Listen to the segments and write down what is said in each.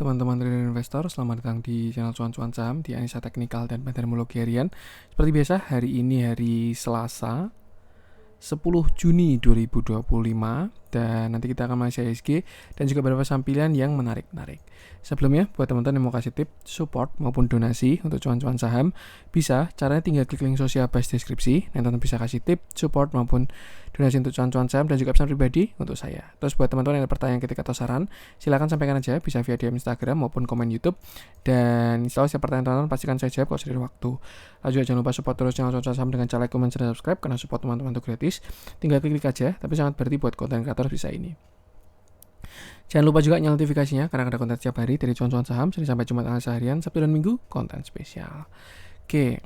teman-teman trader investor, selamat datang di channel Cuan-Cuan Saham di Analisa Teknikal dan Terminologi Harian. Seperti biasa, hari ini hari Selasa 10 Juni 2025 dan nanti kita akan mengenai IHSG dan juga beberapa saham pilihan yang menarik-menarik. Sebelumnya, buat teman-teman yang mau kasih tip, support maupun donasi untuk Cuan-Cuan Saham, bisa caranya tinggal klik link sosial base deskripsi. Dan teman bisa kasih tip, support maupun donasi untuk Cuan-Cuan Saham dan juga pesan pribadi untuk saya. Terus buat teman-teman yang ada pertanyaan, kritik atau saran, silakan sampaikan aja, bisa via DM Instagram maupun komen YouTube. Dan insya Allah setiap pertanyaan teman-teman pastikan saya jawab kalau sering waktu. Lalu juga jangan lupa support terus channel Cuan-Cuan Saham dengan cara like, comment, dan subscribe, karena support teman-teman itu gratis. Tinggal klik aja, tapi sangat berarti buat konten kreator bisa ini. Jangan lupa juga nyalakan notifikasinya karena ada konten setiap hari dari Cuan-Cuan Saham, Senin sampai Jumat analisa harian, Sabtu dan Minggu konten spesial. Oke,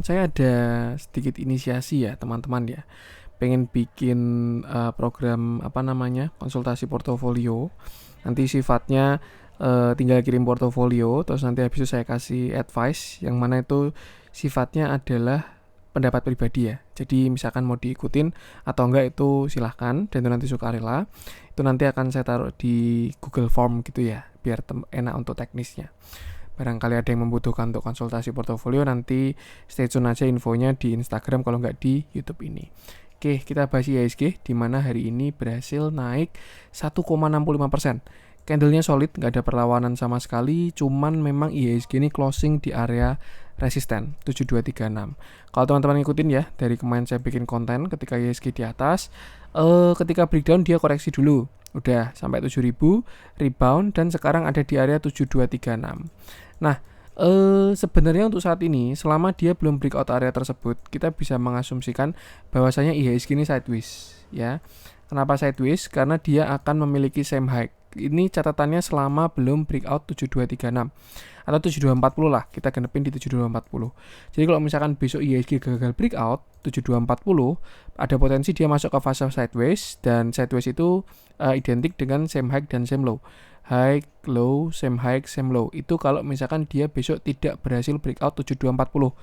saya ada sedikit inisiasi ya teman-teman ya. Pengen bikin program konsultasi portofolio. Nanti sifatnya tinggal kirim portofolio, terus nanti habis itu saya kasih advice yang mana itu sifatnya adalah pendapat pribadi ya. Jadi misalkan mau diikutin atau enggak itu silahkan, dan itu nanti sukarela. Itu nanti akan saya taruh di Google Form gitu ya, biar enak untuk teknisnya. Barangkali ada yang membutuhkan untuk konsultasi portofolio, nanti stay tune aja infonya di Instagram kalau enggak di YouTube ini. Oke, kita bahas IHSG di mana hari ini berhasil naik 1,65%. Candlenya solid, nggak ada perlawanan sama sekali, cuman memang IHSG ini closing di area resisten 7236. Kalau teman-teman ngikutin ya, dari kemarin saya bikin konten ketika IHSG di atas, ketika breakdown dia koreksi dulu, udah sampai 7000, rebound, dan sekarang ada di area 7236. Nah, sebenarnya untuk saat ini, selama dia belum breakout area tersebut, kita bisa mengasumsikan bahwasanya IHSG ini sideways ya. Kenapa sideways? Karena dia akan memiliki same high. Ini catatannya selama belum breakout 7236 atau 7240 lah, kita genepin di 7240. Jadi kalau misalkan besok IHSG gagal breakout 7240, ada potensi dia masuk ke fase sideways, dan sideways itu identik dengan same high dan same low. High, low, same high, same low. Itu kalau misalkan dia besok tidak berhasil breakout 7240.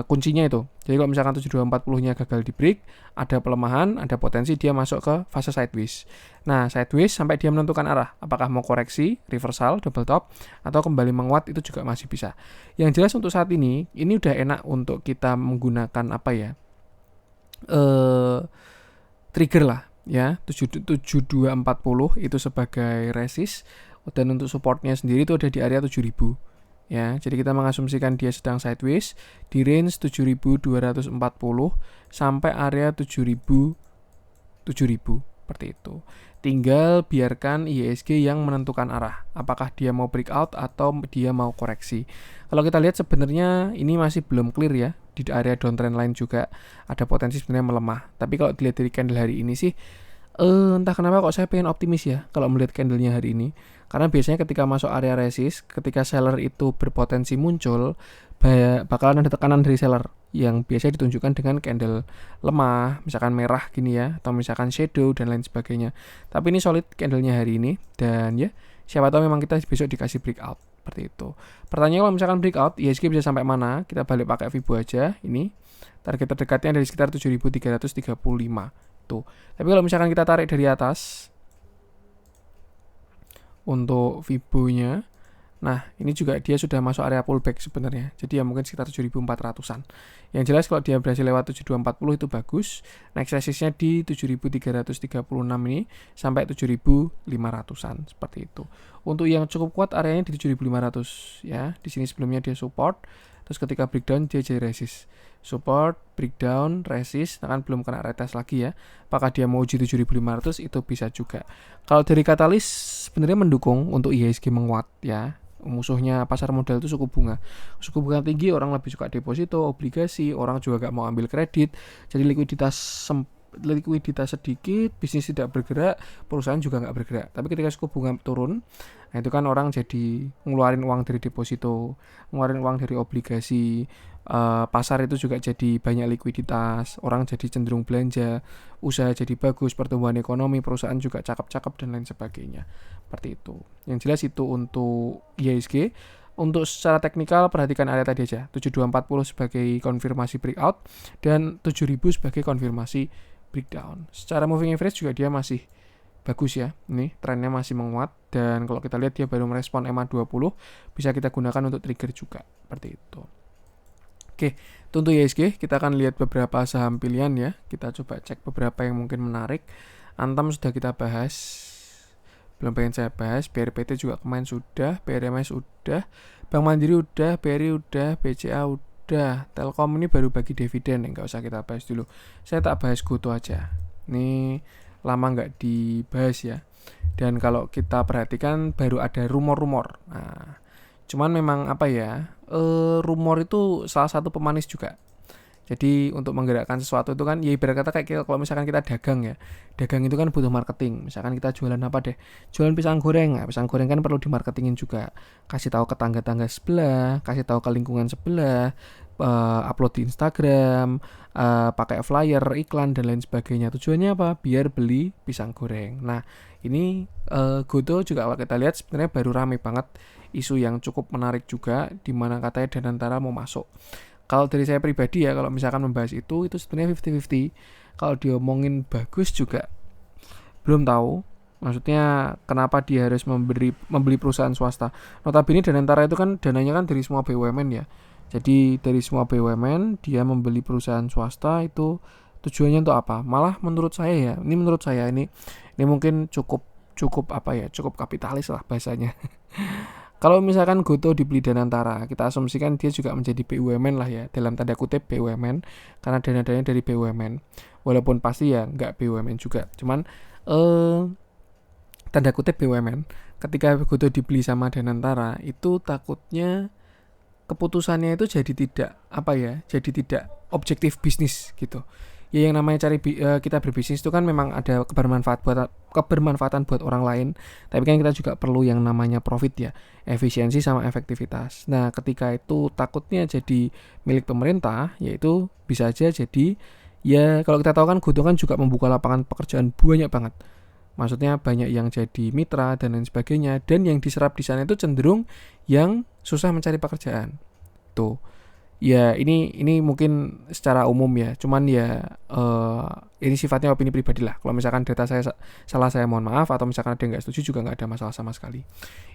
Kuncinya itu. Jadi kalau misalkan 7240-nya gagal di break, ada pelemahan, ada potensi dia masuk ke fase sideways. Nah, sideways sampai dia menentukan arah, apakah mau koreksi, reversal, double top, atau kembali menguat, itu juga masih bisa. Yang jelas untuk saat ini udah enak untuk kita menggunakan trigger lah ya, 7240 itu sebagai resist, dan untuk supportnya sendiri itu ada di area 7000. Ya, jadi kita mengasumsikan dia sedang sideways di range 7240 sampai area 7000 seperti itu. Tinggal biarkan IHSG yang menentukan arah, apakah dia mau breakout atau dia mau koreksi. Kalau kita lihat sebenarnya ini masih belum clear ya. Di area downtrend line juga ada potensi sebenarnya melemah. Tapi kalau dilihat dari candle hari ini sih, entah kenapa kok saya pengen optimis ya kalau melihat candlenya hari ini. Karena biasanya ketika masuk area resist, ketika seller itu berpotensi muncul, bakalan ada tekanan dari seller yang biasanya ditunjukkan dengan candle lemah, misalkan merah gini ya, atau misalkan shadow dan lain sebagainya. Tapi ini solid candlenya hari ini, dan ya siapa tahu memang kita besok dikasih breakout seperti itu. Pertanyaannya, kalau misalkan breakout, IHSG bisa sampai mana? Kita balik pakai Fibo aja. Ini target terdekatnya dari sekitar 7335 tuh. Tapi kalau misalkan kita tarik dari atas untuk Fibo-nya, nah ini juga dia sudah masuk area pullback sebenarnya. Jadi ya mungkin sekitar 7400-an. Yang jelas kalau dia berhasil lewat 7240 itu bagus. Next resistnya di 7336 ini sampai 7500-an seperti itu. Untuk yang cukup kuat areanya di 7500 ya. Di sini sebelumnya dia support, terus ketika breakdown dia jadi resist. Support, breakdown, resist, kan belum kena retest lagi ya. Apakah dia mau uji 7500 itu bisa juga. Kalau dari katalis sebenarnya mendukung untuk IHSG menguat ya. Musuhnya pasar modal itu suku bunga. Suku bunga tinggi, orang lebih suka deposito, obligasi, orang juga gak mau ambil kredit. Jadi likuiditas sedikit, bisnis tidak bergerak, perusahaan juga nggak bergerak. Tapi ketika suku bunga turun, nah itu kan orang jadi ngeluarin uang dari deposito, ngeluarin uang dari obligasi, pasar itu juga jadi banyak likuiditas, orang jadi cenderung belanja, usaha jadi bagus, pertumbuhan ekonomi, perusahaan juga cakep-cakep dan lain sebagainya. Seperti itu. Yang jelas itu untuk IHSG. Untuk secara teknikal perhatikan area tadi aja, 7240 sebagai konfirmasi breakout dan 7000 sebagai konfirmasi breakdown. Secara moving average juga dia masih bagus ya. Ini trennya masih menguat dan kalau kita lihat dia baru merespon EMA 20, bisa kita gunakan untuk trigger juga seperti itu. Oke, untuk IHSG kita akan lihat beberapa saham pilihan ya. Kita coba cek beberapa yang mungkin menarik. Antam sudah kita bahas, belum pengen saya bahas. BRPT juga kemarin sudah, BRMS udah, Bank Mandiri udah, BRI udah, BCA udah. Telkom ini baru bagi dividen, nggak usah kita bahas dulu. Saya tak bahas GoTo aja. Ini lama nggak dibahas ya. Dan kalau kita perhatikan baru ada rumor-rumor. Nah, cuman memang apa ya, rumor itu salah satu pemanis juga. Jadi untuk menggerakkan sesuatu itu kan ya ibarat kata kayak kalau misalkan kita dagang ya. Dagang itu kan butuh marketing. Misalkan kita jualan apa deh? Jualan pisang goreng. Nah, pisang goreng kan perlu dimarketingin juga. Kasih tahu ke tangga-tangga sebelah, kasih tahu ke lingkungan sebelah, upload di Instagram, pakai flyer, iklan dan lain sebagainya. Tujuannya apa? Biar beli pisang goreng. Nah, ini GoTo juga kalau kita lihat sebenarnya baru rame banget, isu yang cukup menarik juga di mana katanya Danantara mau masuk. Kalau dari saya pribadi ya, kalau misalkan membahas itu sebenarnya 50-50. Kalau diomongin bagus juga belum tahu. Maksudnya kenapa dia harus membeli perusahaan swasta. Notabene Danantara itu kan dananya kan dari semua BUMN ya. Jadi dari semua BUMN dia membeli perusahaan swasta itu tujuannya untuk apa? Malah menurut saya ini mungkin cukup apa ya? Cukup kapitalis lah bahasanya. Kalau misalkan GoTo dibeli Danantara, kita asumsikan dia juga menjadi BUMN lah ya, dalam tanda kutip BUMN, karena dana-dananya dari BUMN. Walaupun pasti ya nggak BUMN juga, cuman tanda kutip BUMN. Ketika GoTo dibeli sama Danantara, itu takutnya keputusannya itu jadi tidak objektif bisnis gitu. Ya yang namanya kita berbisnis itu kan memang ada kebermanfaatan buat orang lain, tapi kan kita juga perlu yang namanya profit ya, efisiensi sama efektivitas. Nah, ketika itu takutnya jadi milik pemerintah, yaitu bisa aja jadi ya kalau kita tahu kan GoTo kan juga membuka lapangan pekerjaan banyak banget. Maksudnya banyak yang jadi mitra dan lain sebagainya, dan yang diserap di sana itu cenderung yang susah mencari pekerjaan. Tuh. Ya ini mungkin secara umum ya, cuman ya ini sifatnya opini pribadi lah. Kalau misalkan data saya salah, saya mohon maaf, atau misalkan ada yang nggak setuju juga nggak ada masalah sama sekali.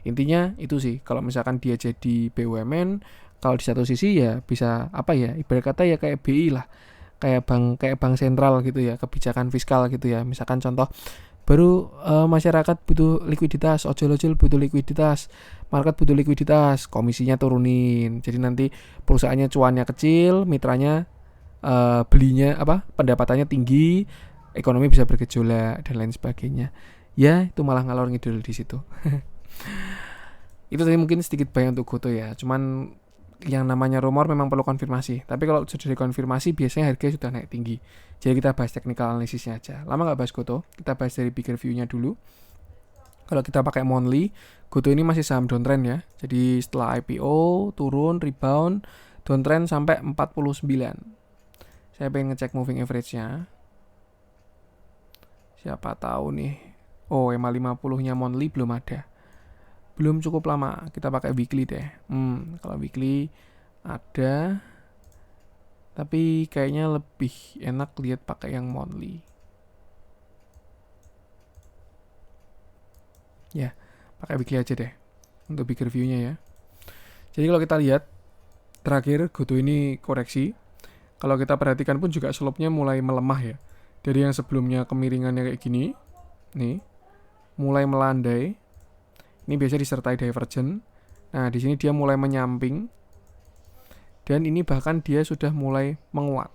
Intinya itu sih, kalau misalkan dia jadi BUMN, kalau di satu sisi ya bisa apa ya, ibarat kata ya kayak BI lah, kayak bank sentral gitu ya, kebijakan fiskal gitu ya. Misalkan contoh baru masyarakat butuh likuiditas, ojol-ojol butuh likuiditas, market butuh likuiditas, komisinya turunin. Jadi nanti perusahaannya cuannya kecil, mitranya belinya pendapatannya tinggi, ekonomi bisa bergejolak dan lain sebagainya. Ya itu malah ngalor ngidul di situ. Itu tadi mungkin sedikit banyak untuk GoTo ya. Cuman yang namanya rumor memang perlu konfirmasi. Tapi kalau sudah dikonfirmasi biasanya harga sudah naik tinggi. Jadi kita bahas technical analisisnya aja. Lama nggak bahas GoTo, kita bahas dari bigger view-nya dulu. Kalau kita pakai monthly, GoTo ini masih saham downtrend ya. Jadi setelah IPO turun, rebound, downtrend sampai 49. Saya pengen ngecek moving average-nya. Siapa tahu nih. Oh, EMA 50-nya monthly belum ada. Belum cukup lama, kita pakai weekly deh. Kalau weekly ada, tapi kayaknya lebih enak lihat pakai yang monthly. Ya, pakai weekly aja deh untuk bigger view-nya ya. Jadi kalau kita lihat terakhir GoTo ini koreksi. Kalau kita perhatikan pun juga slope-nya mulai melemah ya. Dari yang sebelumnya kemiringannya kayak gini, nih, mulai melandai. Ini biasa disertai divergen. Nah, di sini dia mulai menyamping. Dan ini bahkan dia sudah mulai menguat.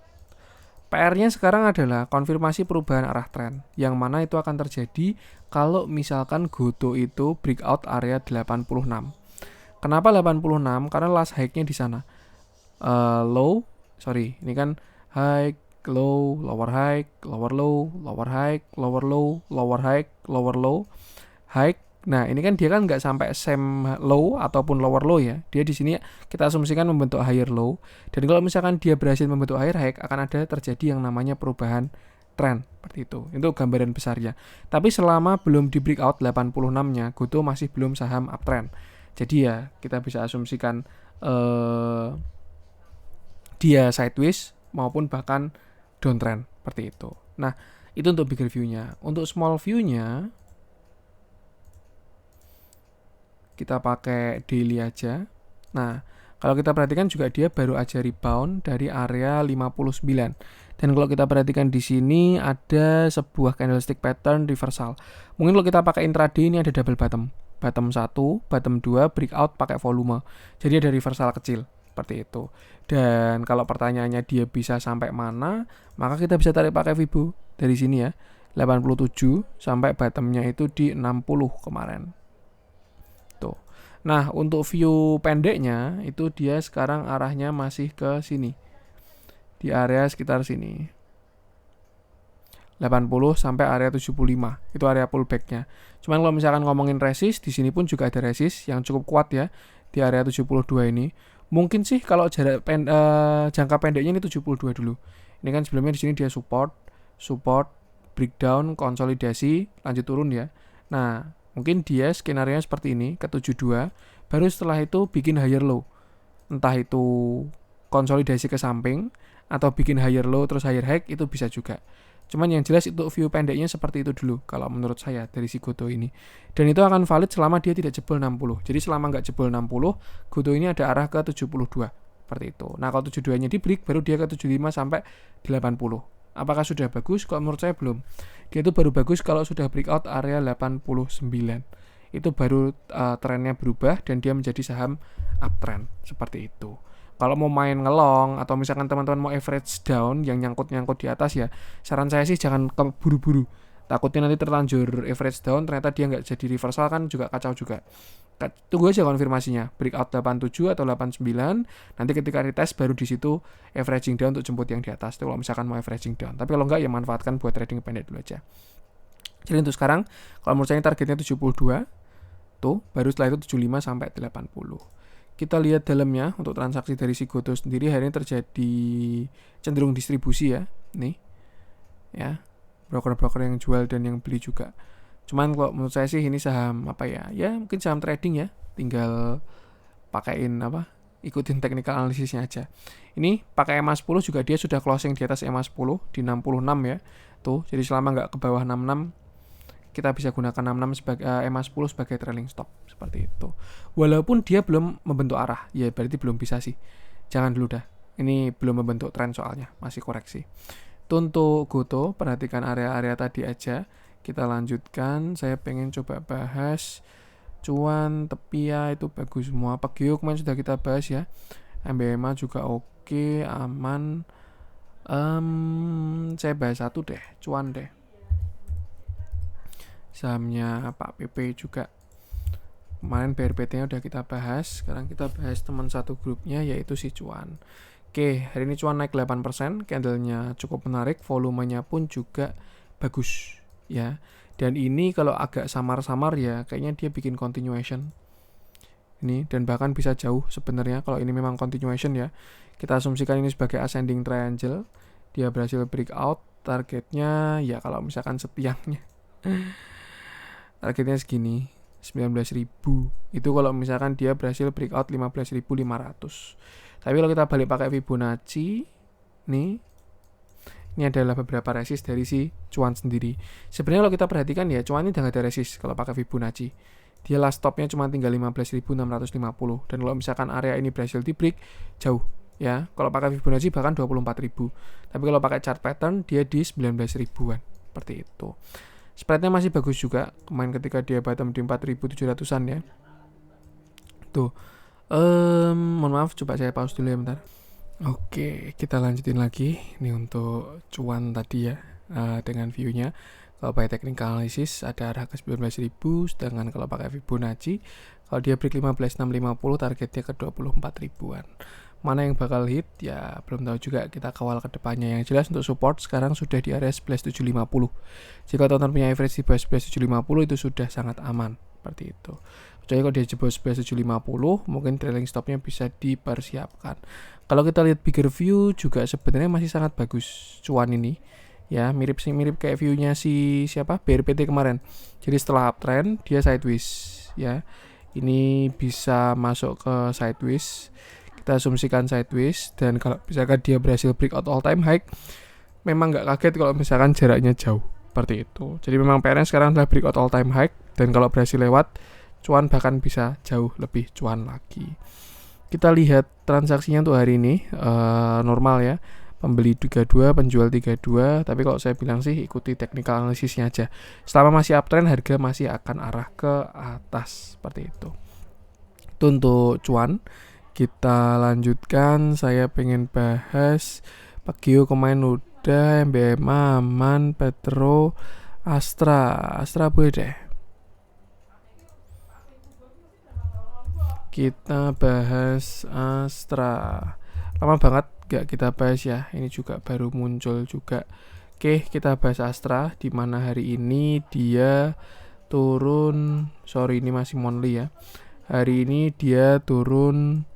PR-nya sekarang adalah konfirmasi perubahan arah tren. Yang mana itu akan terjadi kalau misalkan GoTo itu breakout area 86. Kenapa 86? Karena last high-nya di sana. Ini kan high, low, lower high, lower low, lower high, lower low, lower high, lower low, high. Nah, ini kan dia kan nggak sampai same low ataupun lower low ya. Dia di sini kita asumsikan membentuk higher low. Dan kalau misalkan dia berhasil membentuk higher high, akan ada terjadi yang namanya perubahan tren seperti itu. Itu gambaran besarnya. Tapi selama belum di breakout 86-nya, GoTo masih belum saham uptrend. Jadi ya kita bisa asumsikan dia sideways maupun bahkan downtrend seperti itu. Nah, itu untuk bigger view-nya. Untuk small view-nya kita pakai daily aja. Nah, kalau kita perhatikan juga dia baru aja rebound dari area 59. Dan kalau kita perhatikan di sini ada sebuah candlestick pattern reversal. Mungkin kalau kita pakai intraday ini ada double bottom. Bottom 1, bottom 2, breakout pakai volume. Jadi ada reversal kecil seperti itu. Dan kalau pertanyaannya dia bisa sampai mana, maka kita bisa tarik pakai Fibo dari sini ya. 87 sampai bottomnya itu di 60 kemarin. Tuh. Nah, untuk view pendeknya itu dia sekarang arahnya masih ke sini. Di area sekitar sini. 80 sampai area 75. Itu area pullback-nya. Cuman kalau misalkan ngomongin resist, di sini pun juga ada resist yang cukup kuat ya di area 72 ini. Mungkin sih kalau jangka pendeknya ini 72 dulu. Ini kan sebelumnya di sini dia support, breakdown, konsolidasi, lanjut turun ya. Nah, mungkin dia skenario seperti ini ke 72, baru setelah itu bikin higher low. Entah itu konsolidasi ke samping atau bikin higher low terus higher high, itu bisa juga. Cuman yang jelas itu view pendeknya seperti itu dulu kalau menurut saya dari si Goto ini. Dan itu akan valid selama dia tidak jebol 60. Jadi selama nggak jebol 60, Goto ini ada arah ke 72. Seperti itu. Nah, kalau 72-nya di break baru dia ke 75 sampai 80. Apakah sudah bagus? Kalau menurut saya belum. Dia itu baru bagus kalau sudah breakout area 89. Itu baru trennya berubah dan dia menjadi saham uptrend seperti itu. Kalau mau main ngelong atau misalkan teman-teman mau average down yang nyangkut-nyangkut di atas ya, saran saya sih jangan keburu-buru. Takutnya nanti terlanjur average down, ternyata dia nggak jadi reversal kan juga kacau juga. Tunggu aja konfirmasinya, breakout 87 atau 89, nanti ketika retest baru di situ averaging down untuk jemput yang di atas. Itu kalau misalkan mau averaging down. Tapi kalau nggak ya manfaatkan buat trading pendek dulu aja. Jadi untuk sekarang, kalau menurut saya targetnya 72, tuh baru setelah itu 75 sampai 80. Kita lihat dalamnya untuk transaksi dari si Goto sendiri hari ini terjadi cenderung distribusi ya. Nih. Ya. Broker-broker yang jual dan yang beli juga. Cuman kalau menurut saya sih ini saham apa ya? Ya mungkin saham trading ya. Tinggal pakein apa? Ikutin technical analisisnya aja. Ini pakai EMA 10 juga dia sudah closing di atas EMA 10 di 66 ya. Tuh, jadi selama nggak ke bawah 66 kita bisa gunakan 66 sebagai EMA 10 sebagai trailing stop seperti itu. Walaupun dia belum membentuk arah, ya berarti belum bisa sih. Jangan dulu dah. Ini belum membentuk tren soalnya, masih koreksi. Itu untuk Goto, perhatikan area-area tadi aja. Kita lanjutkan, saya pengen coba bahas cuan, tepia itu bagus semua. Pageo kemarin sudah kita bahas ya. MBMA juga oke, aman. Saya bahas satu deh, cuan deh. Sahamnya Pak PP juga. Kemarin BRPT-nya udah kita bahas. Sekarang kita bahas teman satu grupnya yaitu si Cuan. Oke, hari ini Cuan naik 8%, candlenya cukup menarik, volumenya pun juga bagus ya. Dan ini kalau agak samar-samar ya, kayaknya dia bikin continuation. Ini dan bahkan bisa jauh sebenarnya kalau ini memang continuation ya. Kita asumsikan ini sebagai ascending triangle. Dia berhasil breakout, targetnya ya kalau misalkan setiangnya targetnya segini 19.000. Itu kalau misalkan dia berhasil breakout 15.500. Tapi kalau kita balik pakai Fibonacci nih, ini adalah beberapa resist dari si Cuan sendiri. Sebenarnya kalau kita perhatikan ya, Cuan ini udah gak ada resist kalau pakai Fibonacci. Dia last stopnya cuma tinggal 15.650. Dan kalau misalkan area ini berhasil di break, jauh ya. Kalau pakai Fibonacci bahkan 24.000. Tapi kalau pakai chart pattern dia di 19.000-an. Seperti itu. Spreadnya masih bagus juga. Kemarin ketika dia bottom di 4.700an ya. Tuh. Mohon maaf, coba saya pause dulu ya bentar. Oke, kita lanjutin lagi. Ini untuk Cuan tadi ya, dengan view-nya. Kalau pakai technical analysis ada arah ke 19.000, sedangkan kalau pakai Fibonacci, kalau dia break 15.650 targetnya ke 24.000-an. Mana yang bakal hit ya belum tahu juga, kita kawal ke depannya. Yang jelas untuk support sekarang sudah di area 11.750. Jika teman-teman punya average di bawah 11.750 itu sudah sangat aman seperti itu. Kecuali kalau dia jebol 11.750 mungkin trailing stopnya bisa dipersiapkan. Kalau kita lihat bigger view juga sebenarnya masih sangat bagus Cuan ini. Ya, mirip kayak view-nya si siapa? BRPT kemarin. Jadi setelah uptrend dia sideways ya. Ini bisa masuk ke sideways. Kita asumsikan sideways, dan kalau misalkan dia berhasil breakout all time high, memang nggak kaget kalau misalkan jaraknya jauh seperti itu. Jadi memang PR-nya sekarang adalah breakout all time high, dan kalau berhasil lewat cuan, bahkan bisa jauh lebih cuan lagi. Kita lihat transaksinya untuk hari ini normal ya, pembeli 32, penjual 32, tapi kalau saya bilang sih ikuti technical analisisnya aja. Selama masih uptrend, harga masih akan arah ke atas seperti itu. Itu untuk cuan. Kita lanjutkan, saya pengen bahas Pagio kemarin udah, MBM aman, Petro, Astra boleh deh. Kita bahas Astra. Lama banget gak kita bahas ya, ini juga baru muncul juga. Oke, kita bahas Astra, di mana hari ini dia turun, ini masih monthly ya. Hari ini dia turun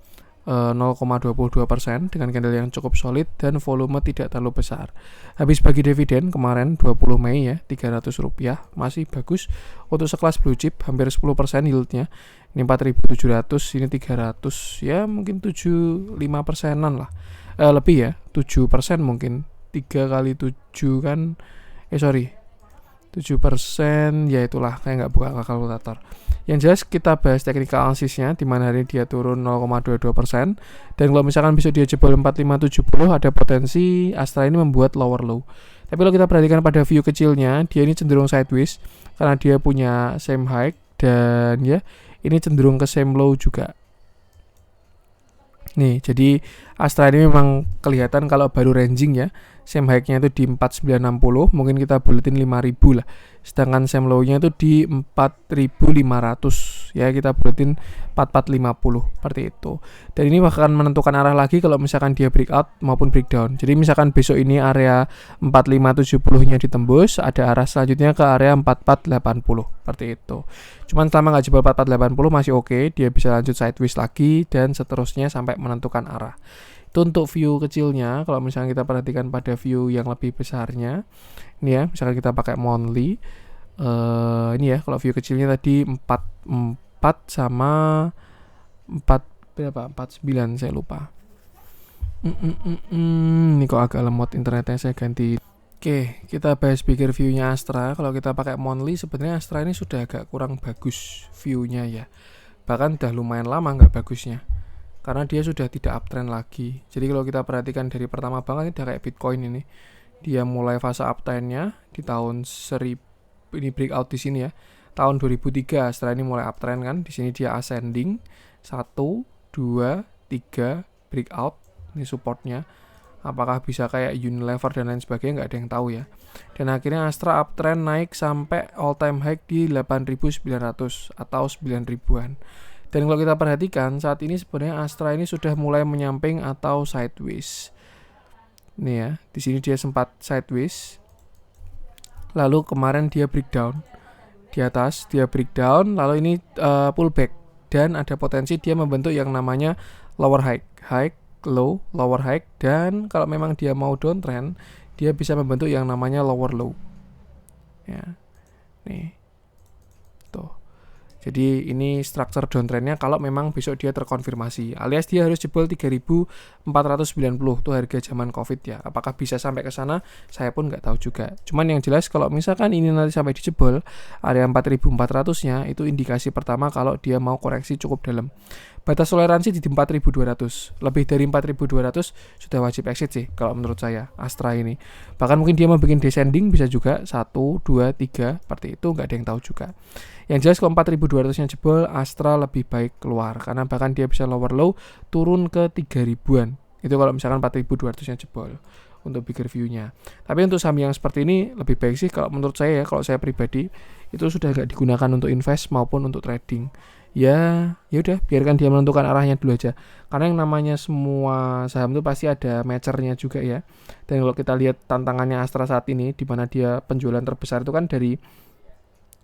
0,22% dengan candle yang cukup solid dan volume tidak terlalu besar. Habis bagi dividen kemarin 20 Mei ya, Rp300, masih bagus untuk sekelas blue chip, hampir 10% yieldnya. Ini 4.700, ini 300, ya mungkin 75%an lah, lebih ya, 7% mungkin, 3 kali 7 kan, 7%, ya itulah, kayak nggak buka kalkulator. Yang jelas kita bahas technical analysisnya, di mana hari ini dia turun 0,22%, dan kalau misalkan bisa dia jebol 4570, ada potensi Astra ini membuat lower low. Tapi kalau kita perhatikan pada view kecilnya, dia ini cenderung sideways karena dia punya same high, dan ya ini cenderung ke same low juga. Nih, jadi Astra ini memang kelihatan kalau baru ranging ya. Same high-nya itu di 4960, mungkin kita buletin 5000 lah. Sedangkan same low-nya itu di 4500, ya kita buletin 4450 seperti itu. Dan ini akan menentukan arah lagi kalau misalkan dia breakout maupun breakdown. Jadi misalkan besok ini area 4570-nya ditembus, ada arah selanjutnya ke area 4480 seperti itu. Cuman selama nggak jebol 4480 masih oke, dia bisa lanjut sideways lagi dan seterusnya sampai menentukan arah. Itu untuk view kecilnya. Kalau misalnya kita perhatikan pada view yang lebih besarnya, ini ya, misalkan kita pakai monthly, ini ya, kalau view kecilnya tadi 44 sama 4 berapa? 49 saya lupa. Ini kok agak lemot internetnya, saya ganti. Oke, kita bahas bigger view-nya Astra. Kalau kita pakai monthly, sebenarnya Astra ini sudah agak kurang bagus view-nya ya. Bahkan udah lumayan lama nggak bagusnya, karena dia sudah tidak uptrend lagi. Jadi kalau kita perhatikan dari pertama banget, ini udah kayak Bitcoin ini. Dia mulai fase uptrendnya di tahun 1000, ini breakout di sini ya. Tahun 2003 setelah ini mulai uptrend kan. Di sini dia ascending 1, 2, 3 breakout. Ini supportnya. Apakah bisa kayak Unilever dan lain sebagainya, nggak ada yang tahu ya. Dan akhirnya Astra uptrend naik sampai all time high di 8.900 atau 9.000-an. Dan kalau kita perhatikan saat ini sebenarnya Astra ini sudah mulai menyamping atau sideways. Nih ya, di sini dia sempat sideways. Lalu kemarin dia breakdown. Di atas dia breakdown, lalu ini pullback, dan ada potensi dia membentuk yang namanya lower high, high, low, lower high, dan kalau memang dia mau downtrend, dia bisa membentuk yang namanya lower low. Ya. Nih. Tuh. Jadi ini struktur downtrendnya kalau memang besok dia terkonfirmasi, alias dia harus jebol 3.490 tuh harga zaman Covid ya. Apakah bisa sampai ke sana? Saya pun nggak tahu juga. Cuman yang jelas kalau misalkan ini nanti sampai dijebol area 4.400-nya, itu indikasi pertama kalau dia mau koreksi cukup dalam. Batas toleransi di 4.200. Lebih dari 4.200 sudah wajib exit sih kalau menurut saya Astra ini. Bahkan mungkin dia mau bikin descending bisa juga 1, 2, 3 seperti itu, nggak ada yang tahu juga. Yang jelas kalau 4.200-nya jebol, Astra lebih baik keluar karena bahkan dia bisa lower low turun ke 3.000-an. Itu kalau misalkan 4.200-nya jebol untuk bigger view-nya. Tapi untuk saham yang seperti ini lebih baik sih kalau menurut saya ya, kalau saya pribadi itu sudah nggak digunakan untuk invest maupun untuk trading. Ya udah, biarkan dia menentukan arahnya dulu aja. Karena yang namanya semua saham itu pasti ada matchernya juga ya. Dan kalau kita lihat tantangannya Astra saat ini, di mana dia penjualan terbesar itu kan dari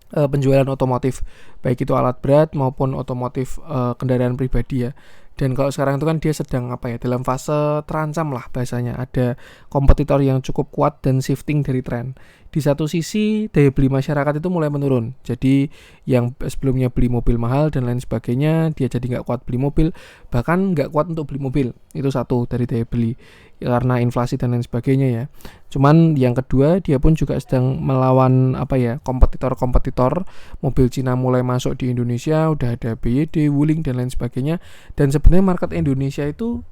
penjualan otomotif, baik itu alat berat maupun otomotif kendaraan pribadi ya. Dan kalau sekarang itu kan dia sedang dalam fase terancam lah bahasanya. Ada kompetitor yang cukup kuat dan shifting dari tren. Di satu sisi daya beli masyarakat itu mulai menurun. Jadi yang sebelumnya beli mobil mahal dan lain sebagainya, dia jadi nggak kuat beli mobil, bahkan nggak kuat untuk beli mobil. Itu satu dari daya beli. ya karena inflasi dan lain sebagainya ya. Cuman yang kedua, dia pun juga sedang melawan kompetitor-kompetitor. Mobil Cina mulai masuk di Indonesia, udah ada BYD, Wuling dan lain sebagainya. Dan sebenarnya market Indonesia itu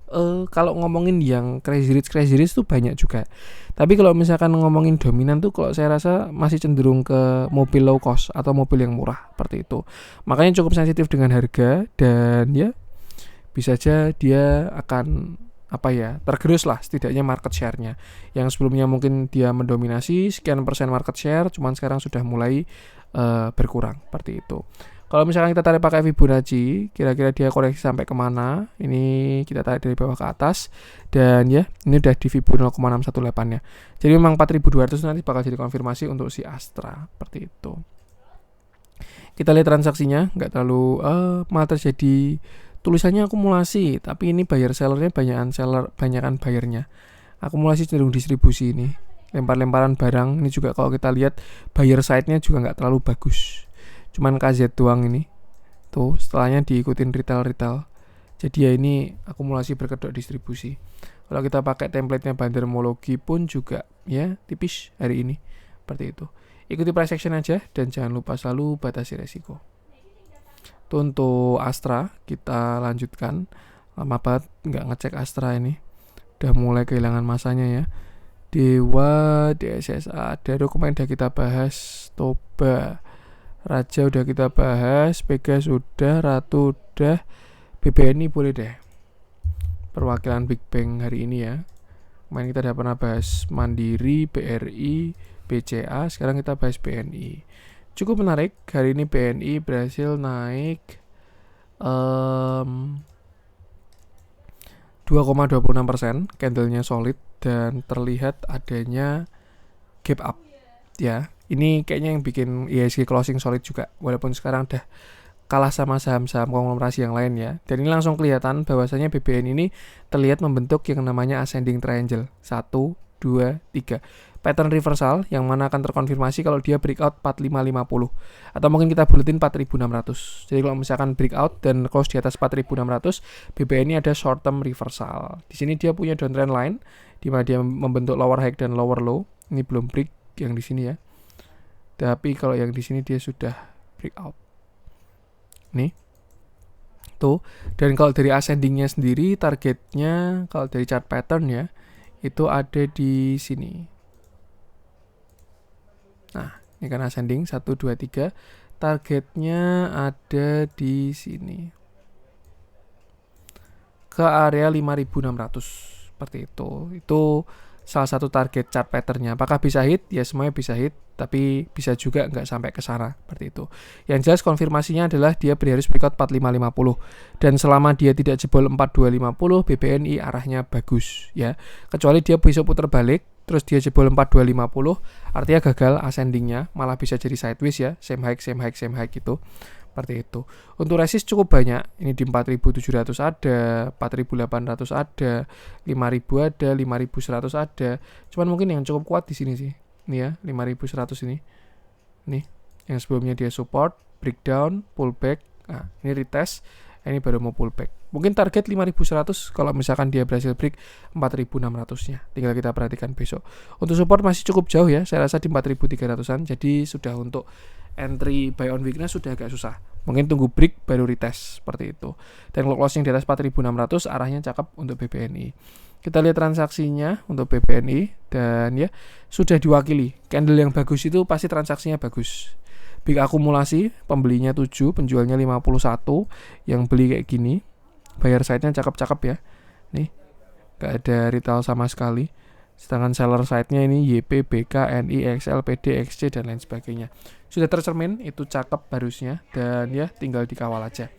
kalau ngomongin yang crazy rich itu banyak juga. Tapi kalau misalkan ngomongin dominan tuh, kalau saya rasa masih cenderung ke mobil low cost atau mobil yang murah seperti itu. Makanya cukup sensitif dengan harga, dan ya bisa aja dia akan tergerus lah setidaknya market share-nya. Yang sebelumnya mungkin dia mendominasi sekian persen market share, cuman sekarang sudah mulai berkurang seperti itu. Kalau misalkan kita tarik pakai Fibonacci, kira-kira dia koreksi sampai kemana? Ini kita tarik dari bawah ke atas, dan ya ini udah di Fibo 0,618 ya. Jadi memang 4.200 nanti bakal jadi konfirmasi untuk si Astra seperti itu. Kita lihat transaksinya, nggak terlalu malah terjadi tulisannya akumulasi, tapi ini buyer sellernya banyakan buyernya. Akumulasi cenderung distribusi ini, lempar-lemparan barang. Ini juga kalau kita lihat buyer side-nya juga nggak terlalu bagus, cuman KZ doang ini. Tuh setelahnya diikutin retail. Jadi ya ini akumulasi berkedok distribusi. Kalau kita pakai template-nya Bandarmologi pun juga ya tipis hari ini seperti itu. Ikuti price action aja, dan jangan lupa selalu batasi resiko. Itu untuk Astra. Kita lanjutkan. Lama banget nggak ngecek Astra ini, udah mulai kehilangan masanya ya. Dewa, DSSA, Daruk udah kita bahas. Toba, Raja udah kita bahas. Pegas udah, Ratu udah. BBNI boleh deh, perwakilan Big Bang hari ini ya. Kemarin kita udah pernah bahas Mandiri, BRI, BCA. Sekarang kita bahas BNI. Cukup menarik, hari ini BNI berhasil naik 2,26%, candlenya solid dan terlihat adanya gap up ya. Ini kayaknya yang bikin IHSG closing solid juga, walaupun sekarang udah kalah sama saham-saham konglomerasi yang lain ya. Dan ini langsung kelihatan bahwasanya BBN ini terlihat membentuk yang namanya ascending triangle 1, 2, 3. Pattern reversal yang mana akan terkonfirmasi kalau dia breakout 4550 atau mungkin kita buletin 4600. Jadi kalau misalkan breakout dan close di atas 4600, BBN ini ada short term reversal. Di sini dia punya downtrend line di mana dia membentuk lower high dan lower low. Ini belum break yang di sini ya. Tapi kalau yang di sini dia sudah breakout. Nih. Tuh. Dan kalau dari ascendingnya sendiri, targetnya kalau dari chart pattern ya, itu ada di sini. Nah, ini kan ascending 1, 2, 3. Targetnya ada di sini, ke area 5600 seperti itu. Itu salah satu target chart patternnya. Apakah bisa hit? Ya semuanya bisa hit, tapi bisa juga nggak sampai ke sana seperti itu. Yang jelas konfirmasinya adalah dia harus breakout 4550, dan selama dia tidak jebol 4250, BBNI arahnya bagus ya. Kecuali dia besok putar balik terus dia jebol 4250, artinya gagal ascendingnya, malah bisa jadi sideways ya, same high gitu. Seperti itu. Untuk resist cukup banyak. Ini di 4.700 ada, 4.800 ada, 5.000 ada, 5.100 ada. Cuman mungkin yang cukup kuat di sini sih. Ini ya, 5.100 ini. Nih, yang sebelumnya dia support, breakdown, pullback. Nah, ini retest. Ini baru mau pullback. Mungkin target 5.100 kalau misalkan dia berhasil break 4.600-nya. Tinggal kita perhatikan besok. Untuk support masih cukup jauh ya. Saya rasa di 4.300-an. Jadi sudah untuk entry buy on weakness sudah agak susah. Mungkin tunggu break baru retest seperti itu. Dan kalau closing di atas 4.600 arahnya cakep untuk BBNI. Kita lihat transaksinya untuk BBNI, dan ya sudah diwakili. Candle yang bagus itu pasti transaksinya bagus. Big akumulasi, pembelinya 7, penjualnya 51, yang beli kayak gini. Buyer side-nya cakep-cakep ya. Nih, gak ada retail sama sekali. Sedangkan seller side-nya ini YP, BK, NI, XL, PD, XC, dan lain sebagainya. Sudah tercermin, itu cakep harusnya. Dan ya, tinggal dikawal aja.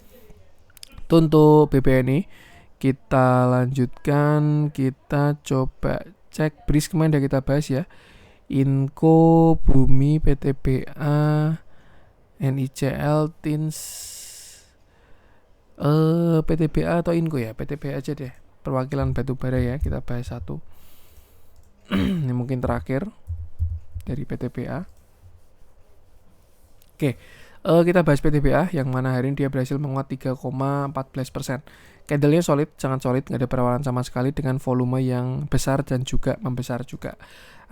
Itu untuk BBNI. Kita lanjutkan, kita coba cek BRIS kemarin udah kita bahas ya. Inco, Bumi, PTBA, NICL, TINS, PTBA atau Inco ya, PTBA aja deh, perwakilan batubara ya, kita bahas satu. Ini mungkin terakhir dari PTBA. Oke, Kita bahas PTBA yang mana hari ini dia berhasil menguat 3,14%. Candlenya solid, sangat solid, nggak ada perawanan sama sekali dengan volume yang besar dan juga membesar juga.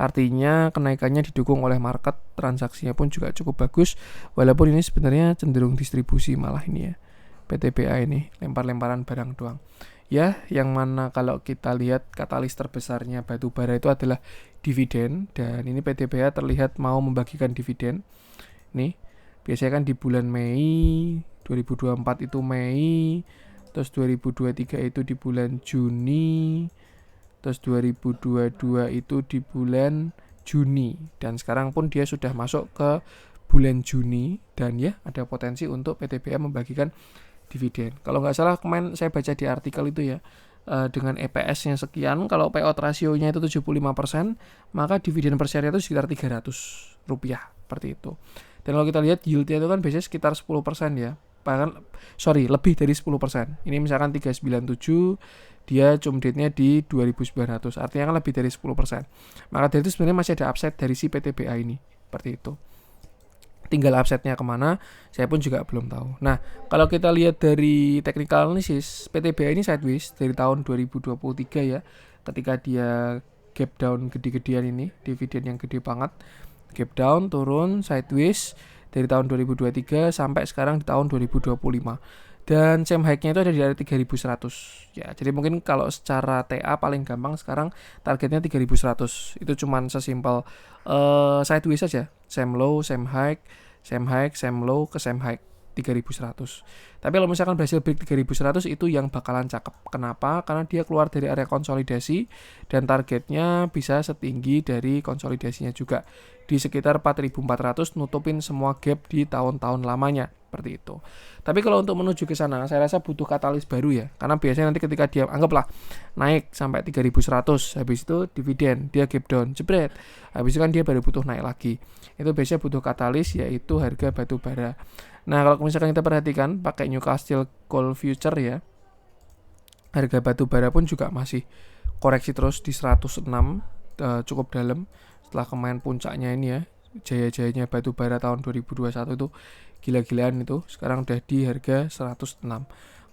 Artinya kenaikannya didukung oleh market, transaksinya pun juga cukup bagus, walaupun ini sebenarnya cenderung distribusi malah ini ya. PTBA ini lempar-lemparan barang doang. Ya, yang mana kalau kita lihat katalis terbesarnya batu bara itu adalah dividen, dan ini PTBA terlihat mau membagikan dividen. Nih, biasanya kan di bulan Mei 2024 itu Mei, terus 2023 itu di bulan Juni, terus 2022 itu di bulan Juni, dan sekarang pun dia sudah masuk ke bulan Juni, dan ya ada potensi untuk PTBA membagikan dividen. Kalau nggak salah kemarin saya baca di artikel itu ya, dengan EPS-nya sekian, kalau payout rasionya itu 75%, maka dividen per share itu sekitar Rp300, seperti itu. Dan kalau kita lihat yield-nya itu kan biasanya sekitar 10% ya. Lebih dari 10%. Ini misalkan 397, dia cumdate-nya di 2.900, artinya kan lebih dari 10%. Maka dari itu sebenarnya masih ada upside dari si PTBA ini, seperti itu. Tinggal upside-nya kemana, saya pun juga belum tahu. Nah, kalau kita lihat dari technical analysis, PTBA ini sideways dari tahun 2023 ya, ketika dia gap down gede-gedean ini, dividen yang gede banget, gap down, turun, sideways dari tahun 2023 sampai sekarang di tahun 2025. Dan same high-nya itu ada di area 3.100. Ya, jadi mungkin kalau secara TA paling gampang sekarang targetnya 3.100. Itu cuman sesimpel sideways saja. Same low, same high, same high, same low ke same high 3.100. Tapi kalau misalkan berhasil break 3.100 itu yang bakalan cakep. Kenapa? Karena dia keluar dari area konsolidasi dan targetnya bisa setinggi dari konsolidasinya juga. Di sekitar 4.400 nutupin semua gap di tahun-tahun lamanya. Seperti itu. Tapi kalau untuk menuju ke sana, saya rasa butuh katalis baru ya. Karena biasanya nanti ketika dia anggaplah naik sampai 3.100, habis itu dividen, dia gap down, jebret. Habis itu kan dia baru butuh naik lagi. Itu biasanya butuh katalis, yaitu harga batu bara. Nah, kalau misalkan kita perhatikan pakai Newcastle Gold Future ya, harga batu bara pun juga masih koreksi terus di 106, cukup dalam. Setelah kemarin puncaknya ini ya, jaya-jayanya batu bara tahun 2021 itu gila-gilaan itu, sekarang udah di harga 106.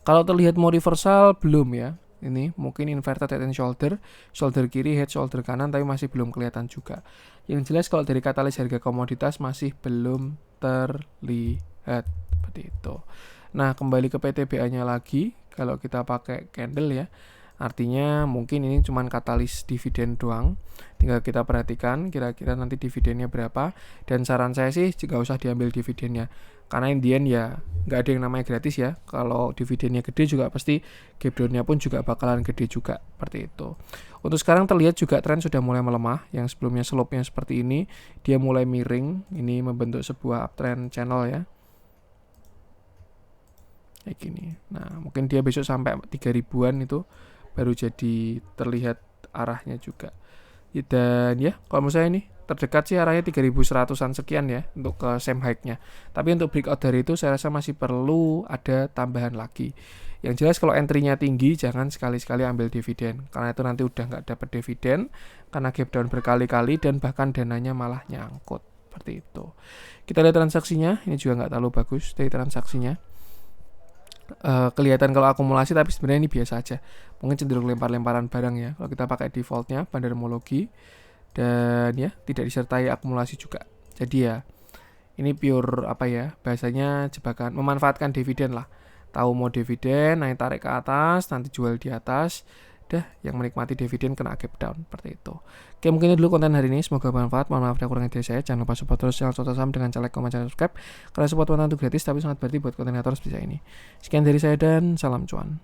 Kalau terlihat mau reversal belum ya. Ini mungkin inverted head and shoulder, shoulder kiri, head shoulder kanan, tapi masih belum kelihatan juga. Yang jelas kalau dari katalis harga komoditas masih belum terlihat seperti itu. Nah, kembali ke PTBA-nya lagi, kalau kita pakai candle ya, artinya mungkin ini cuma katalis dividen doang. Tinggal kita perhatikan kira-kira nanti dividennya berapa. Dan saran saya sih nggak usah diambil dividennya, karena Indian ya nggak ada yang namanya gratis ya. Kalau dividennya gede juga pasti gap down-nya pun juga bakalan gede juga, seperti itu. Untuk sekarang terlihat juga tren sudah mulai melemah. Yang sebelumnya slope-nya seperti ini, dia mulai miring. Ini membentuk sebuah uptrend channel ya, kayak gini. Nah, mungkin dia besok sampai 3.000-an itu baru jadi terlihat arahnya juga. Dan ya, kalau menurut saya ini terdekat sih arahnya 3.100-an sekian ya untuk ke same high-nya. Tapi untuk breakout dari itu saya rasa masih perlu ada tambahan lagi. Yang jelas kalau entry-nya tinggi jangan sekali-sekali ambil dividen, karena itu nanti udah nggak dapat dividen karena gap down berkali-kali dan bahkan dananya malah nyangkut. Seperti itu. Kita lihat transaksinya, ini juga nggak terlalu bagus dari transaksinya. Kelihatan kalau akumulasi, tapi sebenarnya ini biasa aja. Mungkin cenderung lempar-lemparan barang ya. Kalau kita pakai defaultnya bandarmologi, dan ya tidak disertai akumulasi juga. Jadi ya ini pure apa ya, bahasanya jebakan, memanfaatkan dividen lah. Tahu mau dividen, naik tarik ke atas, nanti jual di atas. Dah, yang menikmati dividen kena gap down, seperti itu. Oke, mungkin itu dulu konten hari ini, semoga bermanfaat. Mohon maaf ada kurangnya dari saya. Jangan lupa support terus channel Soto Saham dengan like, comment, dan subscribe. Karena support konten itu gratis, tapi sangat berarti buat konten kreator seperti saya ini. Sekian dari saya dan salam cuan.